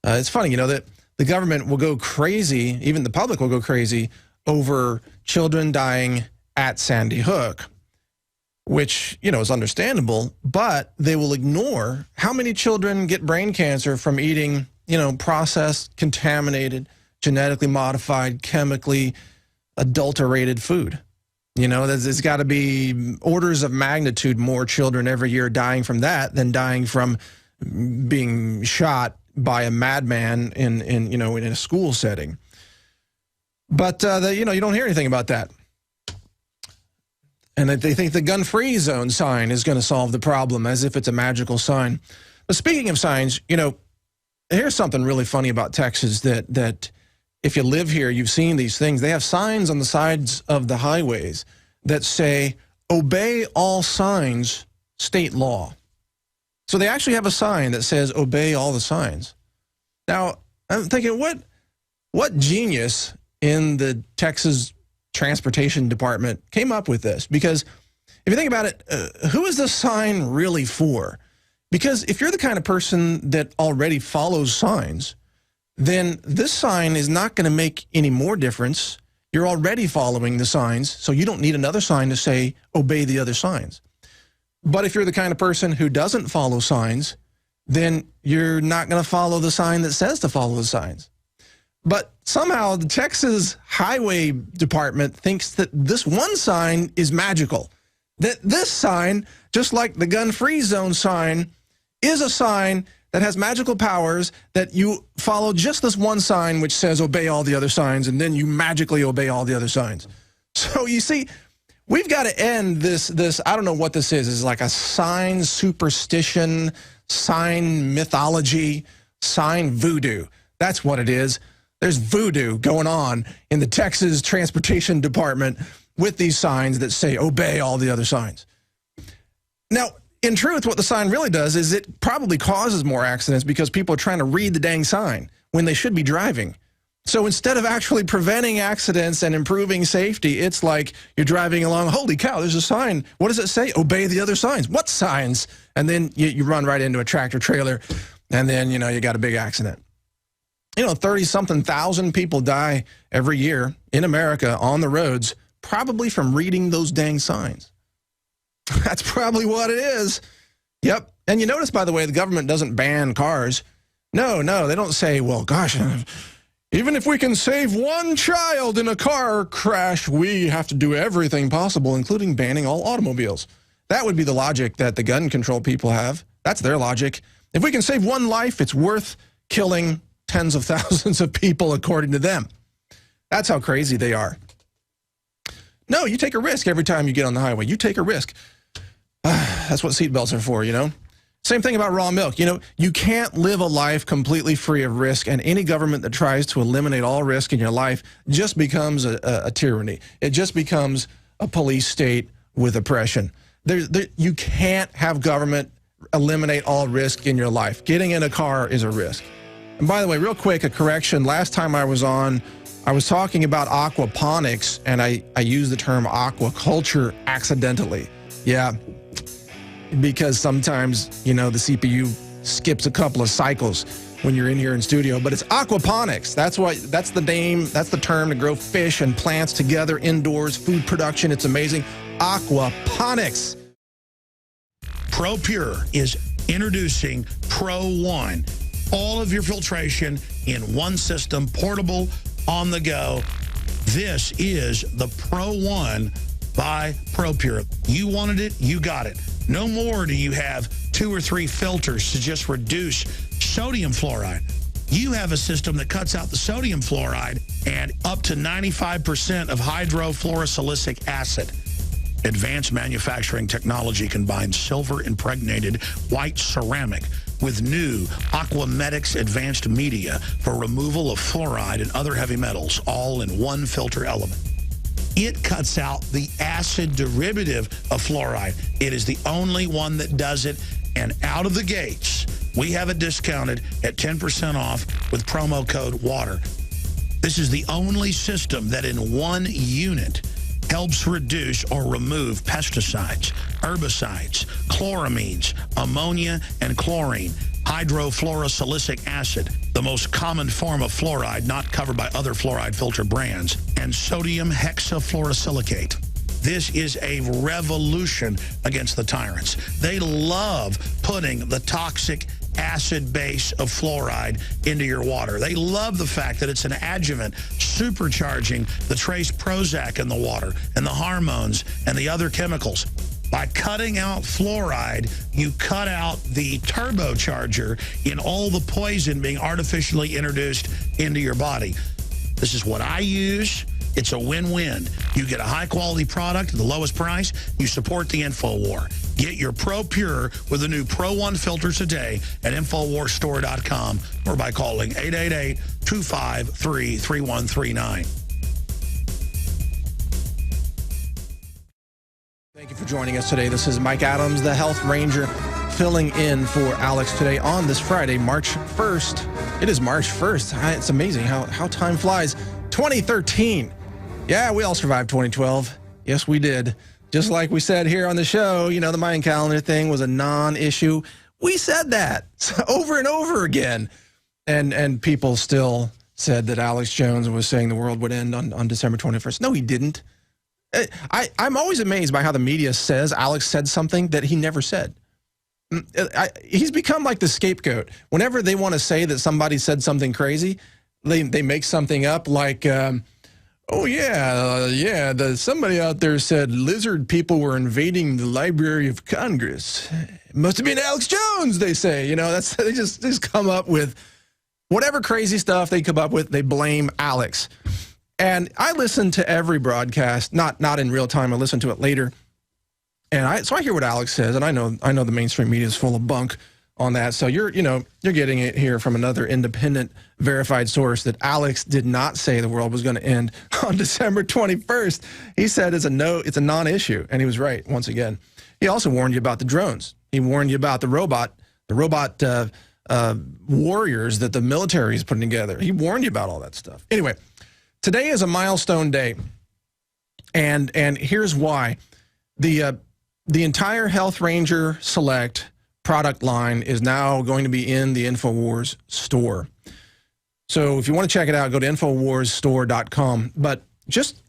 It's funny, you know, that the government will go crazy, even the public will go crazy over children dying at Sandy Hook, which, you know, is understandable, but they will ignore how many children get brain cancer from eating, you know, processed, contaminated, genetically modified, chemically adulterated food. You know, there's got to be orders of magnitude more children every year dying from that than dying from being shot by a madman in you know, in a school setting. But you know, you don't hear anything about that. And they think the gun-free zone sign is going to solve the problem, as if it's a magical sign. But speaking of signs, you know, here's something really funny about Texas that if you live here, you've seen these things. They have signs on the sides of the highways that say, "Obey all signs, state law." So they actually have a sign that says, "Obey all the signs." Now, I'm thinking, what genius in the Texas Transportation Department came up with this? Because if you think about it, who is this sign really for? Because if you're the kind of person that already follows signs, then this sign is not going to make any more difference. You're already following the signs, so you don't need another sign to say, obey the other signs. But if you're the kind of person who doesn't follow signs, then you're not going to follow the sign that says to follow the signs. But somehow the Texas Highway Department thinks that this one sign is magical. That this sign, just like the gun-free zone sign, is a sign that has magical powers, that you follow just this one sign which says obey all the other signs, and then you magically obey all the other signs. So you see, we've got to end this I don't know what this is. It's like a sign superstition, sign mythology, sign voodoo. That's what it is. There's voodoo going on in the Texas Transportation Department with these signs that say obey all the other signs. Now, in truth, what the sign really does is it probably causes more accidents because people are trying to read the dang sign when they should be driving. So instead of actually preventing accidents and improving safety, it's like you're driving along, holy cow, there's a sign. What does it say? Obey the other signs. What signs? And then you run right into a tractor trailer, and then, you know, you got a big accident. You know, 30-something thousand people die every year in America on the roads, probably from reading those dang signs. That's probably what it is. Yep. And you notice, by the way, the government doesn't ban cars. No, they don't say, well, gosh, even if we can save one child in a car crash, we have to do everything possible, including banning all automobiles. That would be the logic that the gun control people have. That's their logic. If we can save one life, it's worth killing tens of thousands of people, according to them. That's how crazy they are. No, you take a risk every time you get on the highway. You take a risk. That's what seatbelts are for, you know. Same thing about raw milk. You know, you can't live a life completely free of risk, and any government that tries to eliminate all risk in your life just becomes a tyranny. It just becomes a police state with oppression. You can't have government eliminate all risk in your life. Getting in a car is a risk. And by the way, real quick, a correction. Last time I was on, I was talking about aquaponics, and I used the term aquaculture accidentally. Yeah, because sometimes, you know, the CPU skips a couple of cycles when you're in here in studio, but it's aquaponics. That's the name, that's the term to grow fish and plants together indoors, food production. It's amazing. Aquaponics. ProPur is introducing ProOne. All of your filtration in one system, portable, on the go. This is the ProOne by ProPur. You wanted it, you got it. No more do you have 2 or 3 filters to just reduce sodium fluoride. You have a system that cuts out the sodium fluoride and up to 95% of hydrofluorosilicic acid. Advanced manufacturing technology combines silver-impregnated white ceramic with new Aquamedics advanced media for removal of fluoride and other heavy metals, all in one filter element. It cuts out the acid derivative of fluoride. It is the only one that does it, and out of the gates, we have it discounted at 10% off with promo code WATER. This is the only system that in one unit helps reduce or remove pesticides, herbicides, chloramines, ammonia, and chlorine, hydrofluorosilicic acid, the most common form of fluoride not covered by other fluoride filter brands, and sodium hexafluorosilicate. This is a revolution against the tyrants. They love putting the toxic acid base of fluoride into your water. They love the fact that it's an adjuvant supercharging the trace Prozac in the water and the hormones and the other chemicals. By cutting out fluoride, you cut out the turbocharger in all the poison being artificially introduced into your body. This is what I use. It's a win-win. You get a high-quality product at the lowest price. You support the InfoWar. Get your ProPur with the new ProOne filter today at InfoWarsStore.com or by calling 888-253-3139. Thank you for joining us today. This is Mike Adams, the Health Ranger, filling in for Alex today on this Friday, March 1st. It is March 1st. It's amazing how time flies. 2013. Yeah, we all survived 2012. Yes, we did. Just like we said here on the show, you know, the Mayan calendar thing was a non-issue. We said that over and over again. And people still said that Alex Jones was saying the world would end on December 21st. No, he didn't. I'm always amazed by how the media says Alex said something that he never said. He's become like the scapegoat. Whenever they want to say that somebody said something crazy, they make something up like, oh, yeah, somebody out there said lizard people were invading the Library of Congress. It must have been Alex Jones, they say. You know, they just come up with whatever crazy stuff they come up with, they blame Alex. And I listen to every broadcast, not in real time. I listen to it later. And so I hear what Alex says, and I know the mainstream media is full of bunk on that. So you're getting it here from another independent, verified source that Alex did not say the world was going to end on December 21st. He said it's a non-issue, and he was right once again. He also warned you about the drones. He warned you about the robot warriors that the military is putting together. He warned you about all that stuff. Anyway, today is a milestone day, and here's why. The entire Health Ranger Select product line is now going to be in the Infowars store. So if you want to check it out, go to InfoWarsStore.com. But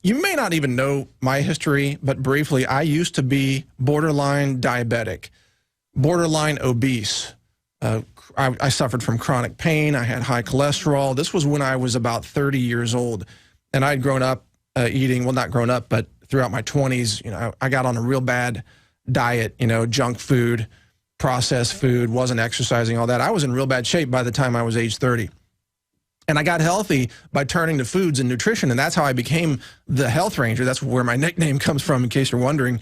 you may not even know my history, but briefly, I used to be borderline diabetic, borderline obese. I suffered from chronic pain. I had high cholesterol. This was when I was about 30 years old. And I'd grown up eating, well, not grown up, but throughout my 20s, you know, I got on a real bad diet, you know, junk food, processed food, wasn't exercising, all that. I was in real bad shape by the time I was age 30. And I got healthy by turning to foods and nutrition, and that's how I became the Health Ranger. That's where my nickname comes from, in case you're wondering.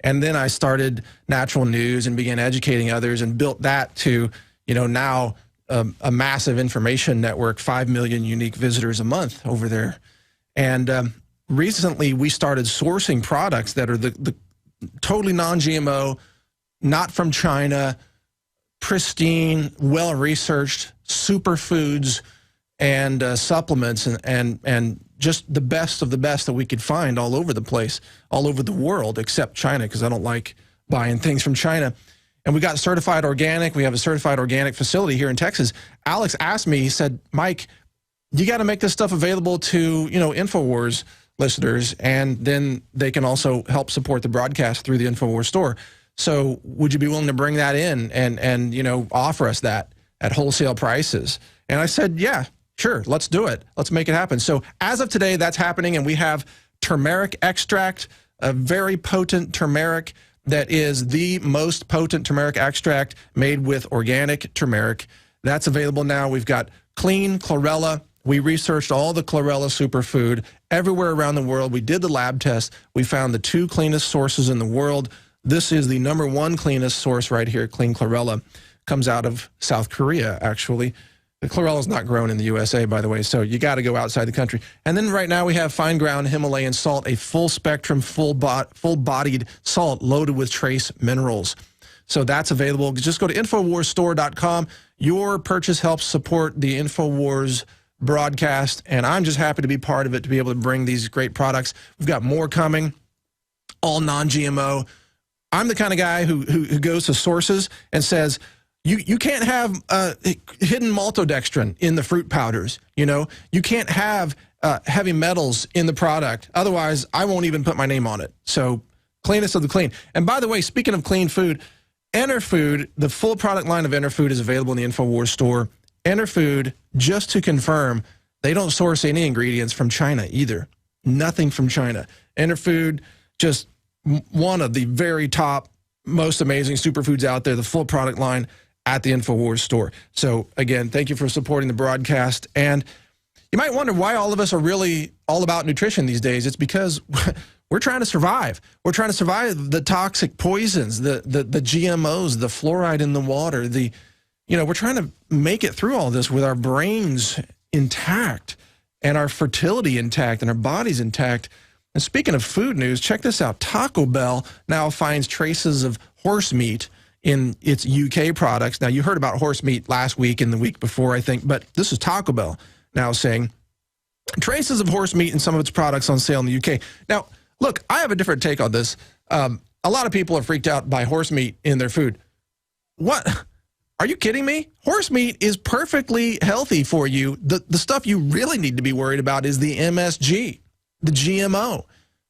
And then I started Natural News and began educating others and built that to, you know, now a massive information network, 5 million unique visitors a month over there. And recently we started sourcing products that are the totally non-GMO, not from China, pristine, well-researched superfoods and supplements and just the best of the best that we could find all over the place, all over the world, except China, because I don't like buying things from China. And we got certified organic. We have a certified organic facility here in Texas. Alex asked me, he said, Mike, you got to make this stuff available to, you know, Infowars listeners, and then they can also help support the broadcast through the Infowars store. So would you be willing to bring that in and you know, offer us that at wholesale prices? And I said, yeah, sure, let's do it. Let's make it happen. So as of today, that's happening, and we have turmeric extract, a very potent turmeric that is the most potent turmeric extract made with organic turmeric. That's available now. We've got clean chlorella. We researched all the chlorella superfood everywhere around the world. We did the lab test. We found the 2 cleanest sources in the world. This is the #1 cleanest source right here, clean chlorella. Comes out of South Korea, actually. The chlorella is not grown in the USA, by the way, so you got to go outside the country. And then right now we have fine ground Himalayan salt, a full spectrum, full-bodied salt loaded with trace minerals. So that's available. Just go to InfoWarsStore.com. Your purchase helps support the Infowars broadcast, and I'm just happy to be part of it, to be able to bring these great products. We've got more coming. all non-GMO. I'm the kind of guy who goes to sources and says, you can't have hidden maltodextrin in the fruit powders. You know, you can't have heavy metals in the product. Otherwise, I won't even put my name on it. So cleanest of the clean. And by the way, speaking of clean food, EnerFood, the full product line of EnerFood is available in the Infowars store. EnerFood, just to confirm, they don't source any ingredients from China either. Nothing from China. EnerFood, just one of the very top, most amazing superfoods out there, the full product line at the Infowars store. So again, thank you for supporting the broadcast. And you might wonder why all of us are really all about nutrition these days. It's because we're trying to survive. We're trying to survive the toxic poisons, the GMOs, the fluoride in the water. We're trying to make it through all this with our brains intact and our fertility intact and our bodies intact. And speaking of food news, check this out. Taco Bell now finds traces of horse meat in its UK products. Now, you heard about horse meat last week and the week before, I think, but this is Taco Bell now saying traces of horse meat in some of its products on sale in the UK. Now, look, I have a different take on this. A lot of people are freaked out by horse meat in their food. What? Are you kidding me? Horse meat is perfectly healthy for you. The stuff you really need to be worried about is the MSG, the GMO,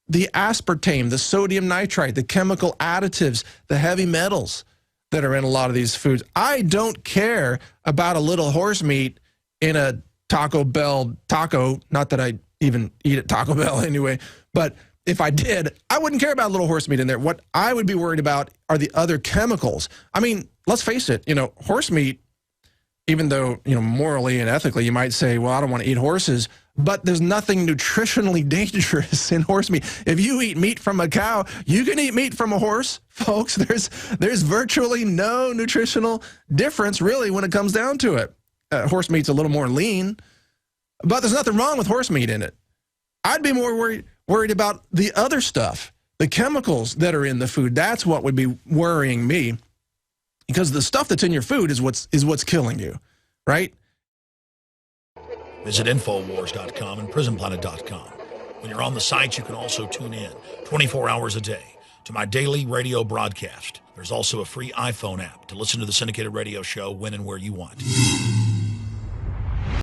the aspartame, the sodium nitrite, the chemical additives, the heavy metals that are in a lot of these foods. I don't care about a little horse meat in a Taco Bell taco. Not that I even eat at Taco Bell anyway, but if I did, I wouldn't care about a little horse meat in there. What I would be worried about are the other chemicals. I mean, let's face it, horse meat, even though, morally and ethically, you might say, well, I don't want to eat horses, but there's nothing nutritionally dangerous in horse meat. If you eat meat from a cow, you can eat meat from a horse, folks. There's virtually no nutritional difference, really, when it comes down to it. Horse meat's a little more lean, but there's nothing wrong with horse meat in it. I'd be more worried about the other stuff, the chemicals that are in the food. That's what would be worrying me, because the stuff that's in your food is what's killing you, right? Visit Infowars.com and PrisonPlanet.com. When you're on the site, you can also tune in 24 hours a day to my daily radio broadcast. There's also a free iPhone app to listen to the syndicated radio show when and where you want.